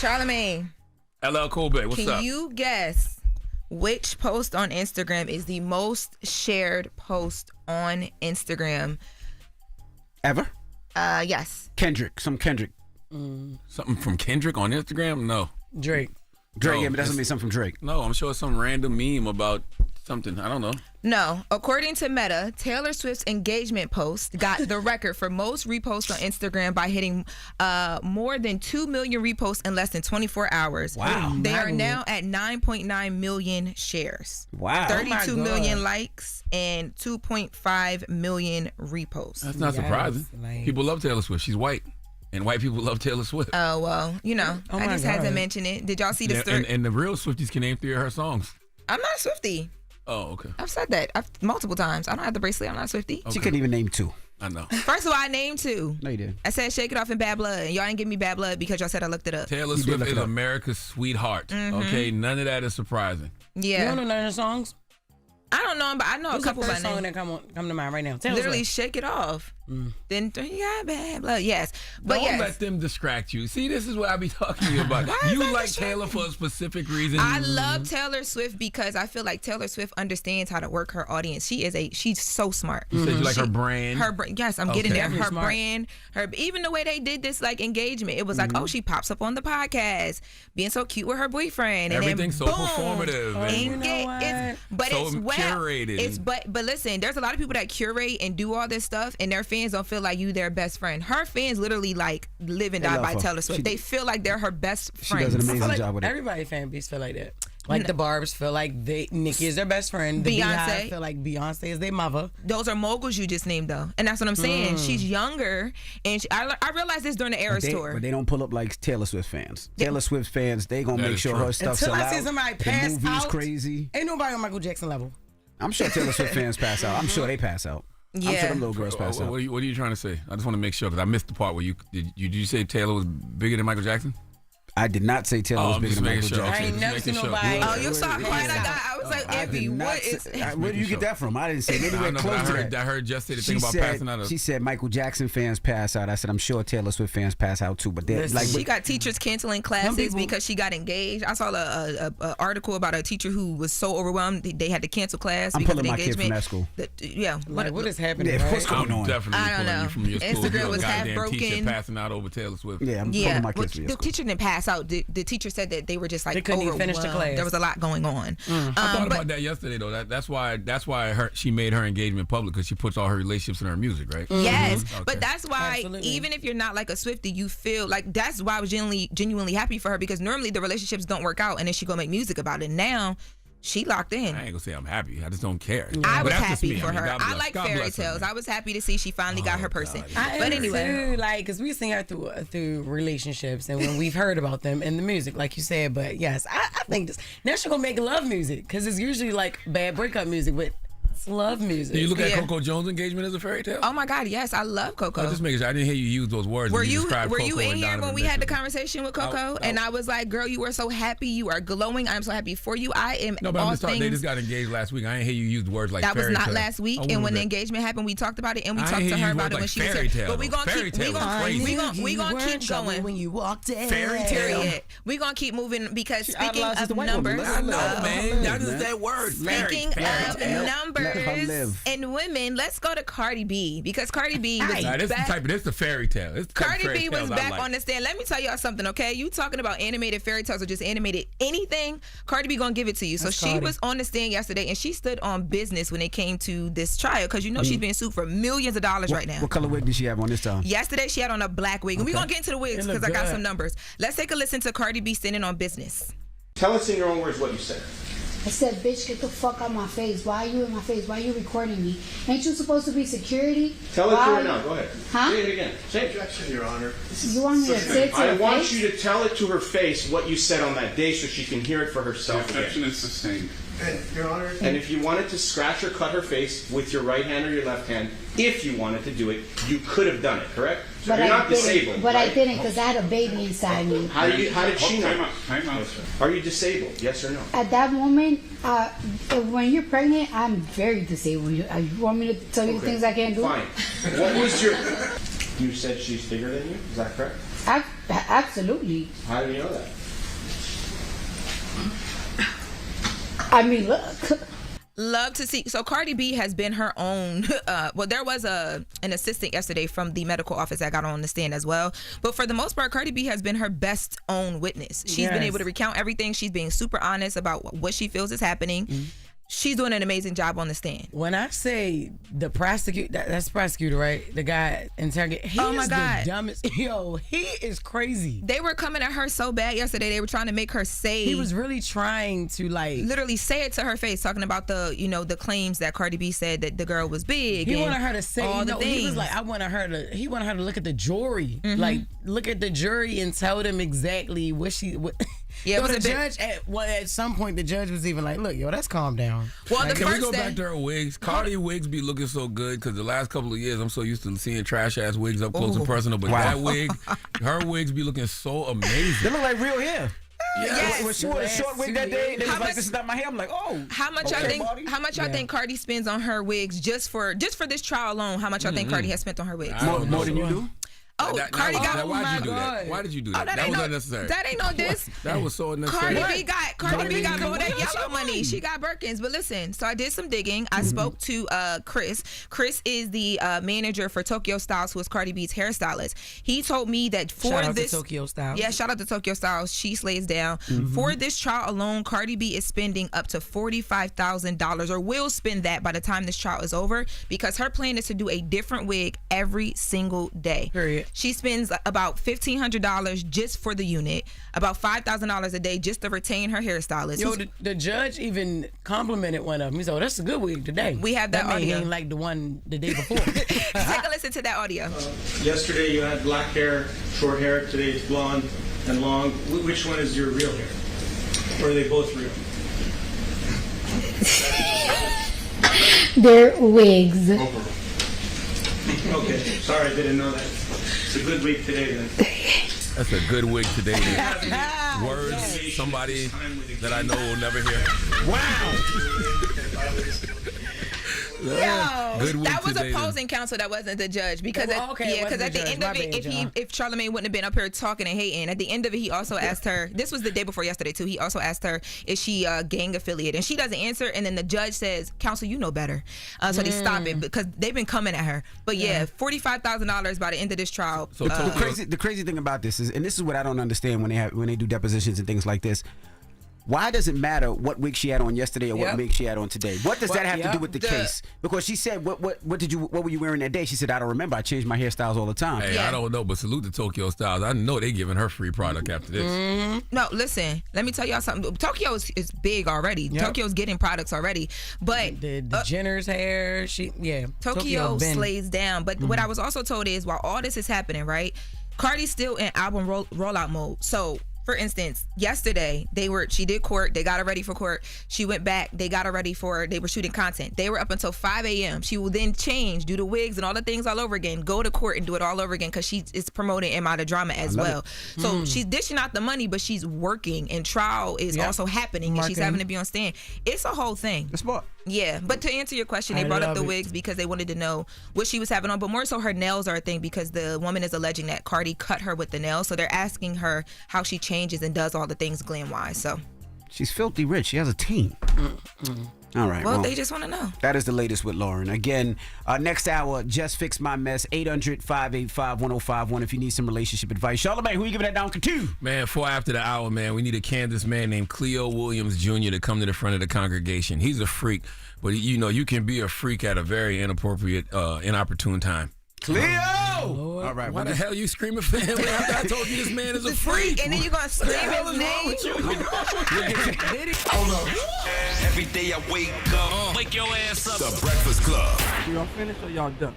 Charlamagne. LL Cool J, what's up? Can you guess which post on Instagram is the most shared post on Instagram? Ever? Yes. Kendrick. Something from Kendrick on Instagram? No. Drake, yeah, but that's gonna be something from Drake. No, I'm sure it's some random meme about something. I don't know. No. According to Meta, Taylor Swift's engagement post got the record for most reposts on Instagram by hitting more than 2 million reposts in less than 24 hours. Wow. They are now at 9.9 million shares. Wow. 32 million likes and 2.5 million reposts. That's not surprising. People love Taylor Swift. She's white. And white people love Taylor Swift. Oh, well, I just had to mention it. Did y'all see the story? And the real Swifties can name 3 of her songs. I'm not a Swiftie. Oh, okay. I've said that multiple times. I don't have the bracelet. I'm not a Swiftie. Okay. She couldn't even name 2. I know. First of all, I named 2. No, you did. I said Shake It Off and Bad Blood. And y'all didn't give me Bad Blood because y'all said I looked it up. Taylor Swift is America's sweetheart. Mm-hmm. Okay, none of that is surprising. Yeah. You don't know none of the songs? I don't know, but I know What's a couple the by first song name. that come to mind right now? Taylor Literally, Swift. Shake It Off. Then you got Bad Blood. Yes. But Don't yes. let them distract you. See, this is what I be talking to you about. You like Taylor for a specific reason. I love Taylor Swift because I feel like Taylor Swift understands how to work her audience. She's so smart. You said you like her brand. Yes, I'm getting there. Her smart. brand, even the way they did this like engagement, it was like, oh, she pops up on the podcast, being so cute with her boyfriend, and everything's then so boom, performative. You know what? But so it's curated. But listen, there's a lot of people that curate and do all this stuff, and their fans don't feel like you their best friend. Her fans literally like live and die by Taylor Swift. They feel like they're her best friend. She does an amazing job with it. Everybody fan base feel like that. Like the Barbs feel like Nicki is their best friend. The Beehive feel like Beyonce is their mother. Those are moguls you just named though, and that's what I'm saying. She's younger, and I realized this during the Eras tour. But they don't pull up like Taylor Swift fans. Taylor Swift fans, they gonna make sure her stuff Until sell out. I see somebody pass the movie's out, crazy. Ain't nobody on Michael Jackson level. I'm sure Taylor Swift fans pass out. I'm sure they pass out. Yeah. I'm sure them little girls pass out. What are you trying to say? I just want to make sure because I missed the part where did you say Taylor was bigger than Michael Jackson? I did not say Taylor was bigger than Michael Jackson. I ain't never seen nobody. Oh, you saw quiet. I was like, Evie, what is? Where did you get that from? I didn't say anywhere close to that. I heard Jess say the thing about passing out. She said Michael Jackson fans pass out. I said I'm sure Taylor Swift fans pass out too. But she got teachers canceling classes because she got engaged. I saw a article about a teacher who was so overwhelmed they had to cancel class. I'm because pulling of my kid from that school. Yeah. What is happening? What's going on? Definitely I don't know. You from your school. Instagram was half Goddamn broken. Teacher passing out over Taylor Swift. Yeah, I'm pulling my kids from your The school. teacher didn't pass out. The teacher said that they were just like they couldn't even finish the class. There was a lot going on. I thought about that yesterday though. That's why she made her engagement public because she puts all her relationships in her music, right? Yes, Okay. but that's why even if you're not like a Swiftie, you feel like that's why I was genuinely happy for her because normally the relationships don't work out and then she go make music about it. Now she locked in. I ain't gonna say I'm happy. I just don't care. I But was that's just happy me. for her. I like God fairy bless her, tales. man. I was happy to see she finally got her person. But anyway, too, like, because we've seen her through relationships and when we've heard about them in the music, like you said. But yes, I think this now she's gonna make love music because it's usually like bad breakup music, but it's love music. Do you look at Coco Jones' engagement as a fairy tale? oh my God, yes, I love Coco. I'm just making sure. I didn't hear you use those words. Were when you described in Coco and here Donovan when we had the Mitchell. conversation with Coco? And I was like, girl, you were so happy. You are glowing. I'm so happy for you. I am No, but all I'm just talking. They things. just got engaged last week. I didn't hear you use words like That was fairy not tale. last week. Oh, And when when was the that? engagement happened, we talked about it and we I talked ain't to hear her you about it like when she was fairy here. tale, But we though. gonna Fairy keep we tale is gonna crazy. we gonna keep going. when you walked in. Fairy tale. Period. We gonna keep moving because speaking idolizes of the white woman. numbers, I know, man. Y'all just man. that word. speaking Fairy of tale. Let her numbers live. and women, let's go to Cardi B because Cardi B was Nah, this back. is the fairy tale. This the type of Cardi fairy B was tales I back like. on the stand. Let me tell y'all something, okay? You talking about animated fairy tales or just animated anything, Cardi B gonna give it to you. So That's she Cardi. was on the stand yesterday and she stood on business when it came to this trial because you know she's being sued for millions of dollars right now. What color wig did she have on this time? Yesterday she had on a black wig. And we're gonna get into the wigs It look because I got good. some numbers. Let's take a listen to Cardi B standing on business. Tell us in your own words what you said. I said, bitch, get the fuck out my face. Why are you in my face? Why are you recording me? Ain't you supposed to be security? Tell it to Why- her now. Go ahead. Huh? Say it again. Say it. Objection, Your Honor. You want me to say it to I her want face? you to tell it to her face what you said on that day so she can hear it for herself Objection again. is sustained. Your Honor. And if you wanted to scratch or cut her face with your right hand or your left hand, if you wanted to do it, you could have done it, correct? So But you're I not didn't. disabled, But right? I didn't because I had a baby inside me. How did she Time know? out. Time out. Are you disabled? Yes or no? At that moment, when you're pregnant, I'm very disabled. You want me to tell you the things I can't do? Fine. What was your... You said she's bigger than you? Is that correct? I Absolutely. How do you know that? I mean, look. Love to see. So Cardi B has been her own. Well, there was an assistant yesterday from the medical office that got on the stand as well. But for the most part, Cardi B has been her best own witness. She's been able to recount everything. She's being super honest about what she feels is happening. She's doing an amazing job on the stand. When I say the prosecutor, that's the prosecutor, right? The guy interrogating. He is the dumbest. Yo, he is crazy. They were coming at her so bad yesterday. They were trying to make her say. He was really trying to literally say it to her face, talking about the claims that Cardi B said that the girl was big. He wanted her to say all the things. He was like, he wanted her to look at the jury, like look at the jury and tell them exactly what she. Yeah, so the judge at some point the judge was even like, "Look, yo, let's calm down." Well, can we go back to her wigs? Cardi wigs be looking so good because the last couple of years I'm so used to seeing trash ass wigs up close and personal, but that wig, her wigs be looking so amazing. They look like real hair. Yes. When she wore a short wig that day, they was like, "This is not my hair." I'm like, "Oh." How much y'all think? How much y'all think Cardi spends on her wigs just for this trial alone? How much y'all think Cardi has spent on her wigs? More than you do. Oh, Cardi got. Why'd you do that? Why did you do that? That was unnecessary. That ain't no diss. That was so unnecessary. Cardi B got more than yellow money. She got Birkins. But listen, so I did some digging. I spoke to Chris. Chris is the manager for Tokyo Styles, who is Cardi B's hairstylist. He told me that shout out to Tokyo Styles. Yeah, shout out to Tokyo Styles. She slays down. For this trial alone, Cardi B is spending up to $45,000, or will spend that by the time this trial is over, because her plan is to do a different wig every single day. Period. She spends about $1,500 just for the unit, about $5,000 a day just to retain her hairstylist. Yo, the judge even complimented one of them. He said, "Oh, that's a good wig today." We have that audio. Ain't like the one the day before. Take a listen to that audio. Yesterday you had black hair, short hair. Today it's blonde and long. Which one is your real hair? Or are they both real? They're wigs. Okay, sorry, I didn't know that. It's a good wig today then. That's a good wig today. Then. Words, somebody that I know will never hear. Wow. Yo, that was opposing counsel. That wasn't the judge, because at the end of it, if Charlamagne wouldn't have been up here talking and hating, at the end of it, he also asked her. This was the day before yesterday too. He also asked her, "Is she a gang affiliate?" And she doesn't answer. And then the judge says, "Counsel, you know better." So they stop it because they've been coming at her. But $45,000 by the end of this trial. So the crazy thing about this is, and this is what I don't understand when they do depositions and things like this. Why does it matter what wig she had on yesterday or what wig she had on today? What does that have to do with the case? Because she said, what were you wearing that day? She said, "I don't remember. I change my hairstyles all the time." Hey, I don't know, but salute to Tokyo Styles. I know they giving her free product after this. No, listen. Let me tell y'all something. Tokyo is big already. Tokyo's getting products already, but the Jenner's hair, Tokyo slays down. But what I was also told is, while all this is happening, right, Cardi's still in album rollout mode. So, for instance, yesterday she did court. They got her ready for court. She went back. They got her ready they were shooting content. They were up until 5 a.m. She will then change, do the wigs and all the things all over again, go to court and do it all over again, because she is promoting Am I the Drama as well. So she's dishing out the money, but she's working, and trial is also happening, and she's having to be on stand. It's a whole thing. That's smart. Yeah, but to answer your question, they brought up the wigs because they wanted to know what she was having on, but more so her nails are a thing, because the woman is alleging that Cardi cut her with the nails, so they're asking her how she changes and does all the things glam-wise. So she's filthy rich. She has a team. All right. Well, they just want to know. That is the latest with Loren. Again, next hour, Just Fix My Mess, 800-585-1051 if you need some relationship advice. Charlamagne, who you giving that down to? Man, 4 after the hour, man, we need a Kansas man named Cleo Williams Jr. to come to the front of the congregation. He's a freak, but you can be a freak at a very inappropriate, inopportune time. Cleo! All right. Why the hell are you screaming for him after I told you this man is a freak? And then you're going to scream his name? Hold up. Every day I wake up. Wake your ass up. The Breakfast Club. Y'all finished or y'all done?